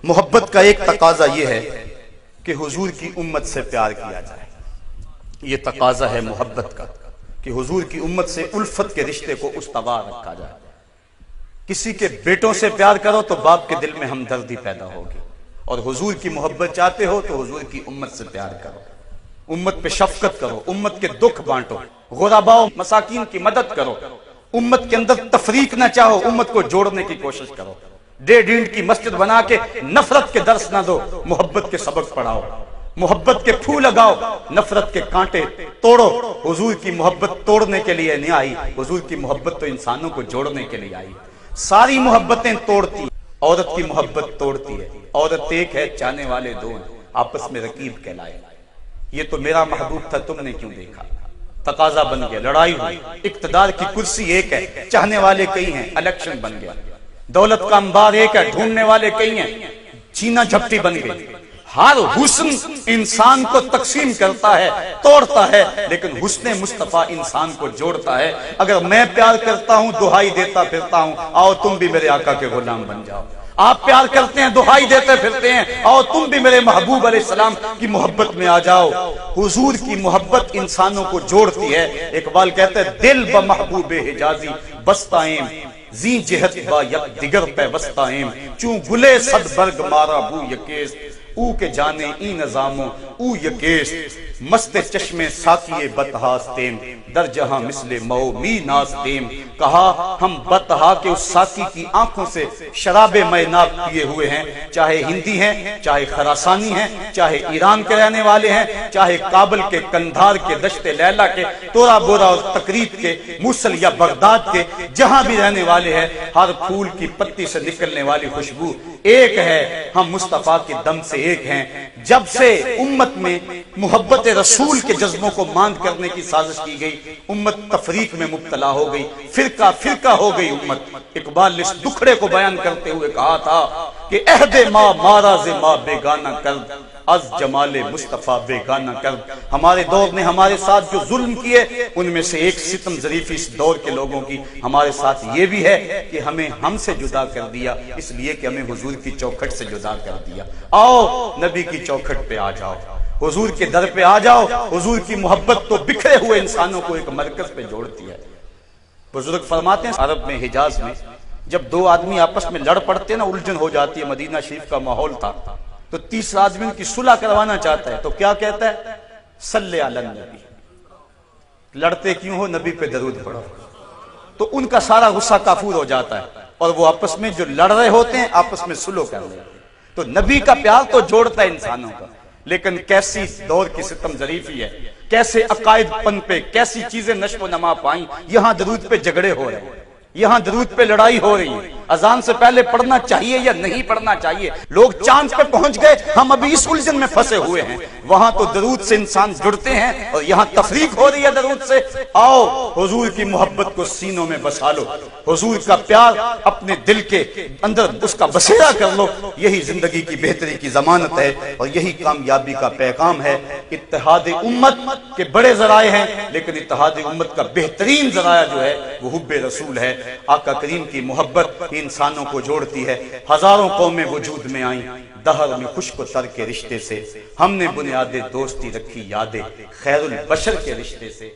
محبت کا ایک تقاضا یہ ہے کہ حضور کی امت سے پیار کیا جائے. یہ تقاضا ہے محبت کا کہ حضور کی امت سے الفت کے رشتے کو استوار رکھا جائے. کسی کے بیٹوں سے پیار کرو تو باپ کے دل میں ہمدردی پیدا ہوگی، اور حضور کی محبت چاہتے ہو تو حضور کی امت سے پیار کرو، امت پہ شفقت کرو، امت کے دکھ بانٹو، غرباء و مساکین کی مدد کرو، امت کے اندر تفریق نہ چاہو، امت کو جوڑنے کی کوشش کرو. ڈیڑھ اینٹ کی مسجد بنا کے نفرت کے درس نہ دو، محبت کے سبق پڑھاؤ، محبت کے پھول لگاؤ، نفرت کے کانٹے توڑو. حضور کی محبت توڑنے کے لیے نہیں آئی، حضور کی محبت تو انسانوں کو جوڑنے کے لیے آئی. ساری محبتیں توڑتی، عورت کی محبت توڑتی ہے. عورت ایک ہے، چاہنے والے دو ہیں، آپس میں رقیب کہلائے. یہ تو میرا محبوب تھا، تم نے کیوں دیکھا؟ تقاضا بن گیا، لڑائی ہوئی. اقتدار کی کرسی ایک ہے، چاہنے والے کئی ہیں، الیکشن بن گیا. دولت کا انبار ایک ہے، ڈھونڈنے والے کئی ہیں، چھینا جھپٹی بن گئی. ہر حسن انسان کو تقسیم کرتا ہے، توڑتا ہے، لیکن حسن مصطفیٰ انسان کو جوڑتا ہے. اگر میں پیار کرتا ہوں، دہائی دیتا پھرتا ہوں، آؤ تم بھی میرے آقا کے غلام بن جاؤ. آپ پیار کرتے ہیں، دہائی دیتے پھرتے ہیں، آؤ تم بھی میرے محبوب علیہ السلام کی محبت میں آ جاؤ. حضور کی محبت انسانوں کو جوڑتی ہے. اقبال کہتے ہیں دل بمحبوب حجازی بستائیں، زی جہت با یک دیگر پہ وستائیں، چون گلے صد برگ مارا بو یکیست، او کے جانے ای نظاموں او یکیست، مست چشم ساقی بتہاستیم، در جہاں مثل مو می ناستیم. کہا ہم بتہا کے اس ساقی کی آنکھوں سے شراب میناب پیے ہوئے ہیں، چاہے ہندی ہیں، چاہے خراسانی ہیں، چاہے ایران کے رہنے والے ہیں، چاہے کابل کے، کندھار کے، دشت لیلا کے، تورا بورا اور تقریب کے، موصل یا بغداد کے، جہاں بھی رہنے والے ہیں، ہر پھول کی پتی سے نکلنے والی خوشبو ایک ہے. ہم مصطفیٰ کے دم سے ایک ہیں. جب سے امت میں محبت رسول کے جذبوں کو ماند کرنے کی سازش کی گئی، امت تفریق میں مبتلا ہو گئی، فرقہ فرقہ ہو گئی امت. اقبال نے اس دکھڑے کو بیان کرتے ہوئے کہا تھا کہ عہد ما ماراز ما بیگانہ کرد، از جمال مصطفیٰ بیگانہ کرد. ہمارے دور نے ہمارے ساتھ جو ظلم کیے، ان میں سے ایک ستم ظریفی اس دور کے لوگوں کی ہمارے ساتھ یہ بھی ہے کہ ہمیں ہم سے جدا کر دیا، اس لیے کہ ہمیں حضور کی چوکھٹ سے جدا کر دیا. آؤ نبی کی چوکھٹ پہ آ جاؤ، حضور کے در پہ آ جاؤ. حضور کی محبت تو بکھرے ہوئے انسانوں کو ایک مرکز پہ جوڑتی ہے. بزرگ فرماتے ہیں عرب میں، حجاز میں، جب دو آدمی آپس میں لڑ پڑتے ہیں نا، الجھن ہو جاتی ہے. مدینہ شریف کا ماحول تھا، تو تیسرا آدمی ان کی صلح کروانا چاہتا ہے تو کیا کہتا ہے؟ صلی علی النبی. لڑتے کیوں ہو؟ نبی پہ درود پڑھو. تو ان کا سارا غصہ کافور ہو جاتا ہے، اور وہ آپس میں جو لڑ رہے ہوتے ہیں آپس میں صلح کر رہے ہیں. تو نبی کا پیار تو جوڑتا ہے انسانوں کا، لیکن کیسی دور کی ستم ظریفی ہے، کیسے عقائد پن پہ، کیسی چیزیں نشو و نما پائیں. یہاں درود پہ جھگڑے ہو رہے ہیں، یہاں درود پہ لڑائی ہو رہی ہے. اذان سے پہلے پڑھنا چاہیے یا نہیں پڑھنا چاہیے. لوگ چاند پہ پہنچ گئے، ہم ابھی اس الجھن میں پھنسے ہوئے ہیں. وہاں تو درود سے انسان جڑتے ہیں، اور یہاں تفریق ہو رہی ہے درود سے. آؤ حضور کی محبت کو سینوں میں بسا لو، حضور کا پیار اپنے دل کے اندر اس کا بسیرا کر لو. یہی زندگی کی بہتری کی ضمانت ہے، اور یہی کامیابی کا پیغام ہے. اتحاد امت کے بڑے ذرائع ہیں، لیکن اتحاد امت کا بہترین ذرائع جو ہے وہ حب رسول ہے. آقا کریم کی محبت انسانوں کو جوڑتی ہے. ہزاروں قومیں وجود میں آئیں دہر میں خشک و تر کے رشتے سے، ہم نے بنیاد دوستی رکھی یادیں خیر البشر کے رشتے سے.